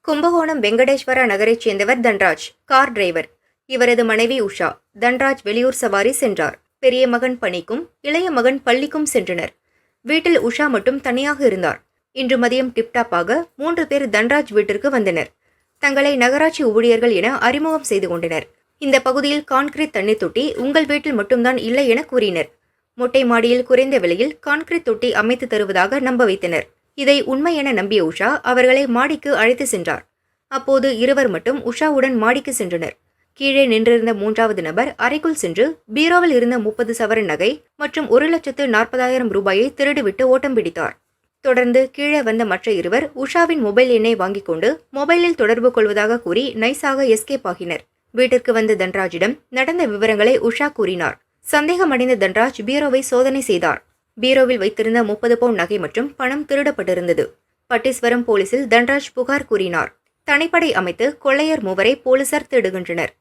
கும்பகோணம் வெங்கடேஸ்வரா நகரைச் சேர்ந்தவர் Dhanraj, car driver. இவரது மனைவி உஷா. தன்ராஜ் வெளியூர் சவாரி சென்றார். பெரிய மகன் பணிக்கும் இளைய மகன் பள்ளிக்கும் சென்றனர். வீட்டில் உஷா மட்டும் தனியாக இருந்தார். இன்று மதியம் டிப்டாப்பாக 3 பேர் தன்ராஜ் வீட்டிற்கு வந்தனர். தங்களை நகராட்சி ஊழியர்கள் என அறிமுகம் செய்து கொண்டனர். இந்த பகுதியில் கான்கிரீட் தண்ணீர் தொட்டி உங்கள் வீட்டில் மட்டும்தான் இல்லை என கூறினர். மொட்டை மாடியில் குறைந்த விலையில் கான்கிரீட் தொட்டி அமைத்து தருவதாக நம்ப வைத்தனர். இதை உண்மை என நம்பிய உஷா அவர்களை மாடிக்கு அழைத்து சென்றார். அப்போது இருவர் மட்டும் உஷாவுடன் மாடிக்கு சென்றனர். கீழே நின்றிருந்த 3வது நபர் அறைக்குள் சென்று பீரோவில் இருந்த 30 சவரன் நகை மற்றும் 1,40,000 ரூபாயை திருடிவிட்டு ஓட்டம் பிடித்தார். தொடர்ந்து கீழே வந்த மற்ற இருவர் உஷாவின் மொபைல் எண்ணை வாங்கிக் கொண்டு மொபைலில் தொடர்பு கொள்வதாக கூறி நைஸாக எஸ்கேப் ஆகினர். வீட்டிற்கு வந்த தன்ராஜிடம் நடந்த விவரங்களை உஷா கூறினார். சந்தேகமடைந்த தன்ராஜ் பீரோவை சோதனை செய்தார். பீரோவில் வைத்திருந்த 30 பவுண்ட் நகை மற்றும் பணம் திருடப்பட்டிருந்தது. பட்டீஸ்வரம் போலீசில் தன்ராஜ் புகார் கூறினார். தனிப்படை அமைத்து கொள்ளையர் 3 போலீசார் தேடுகின்றனர்.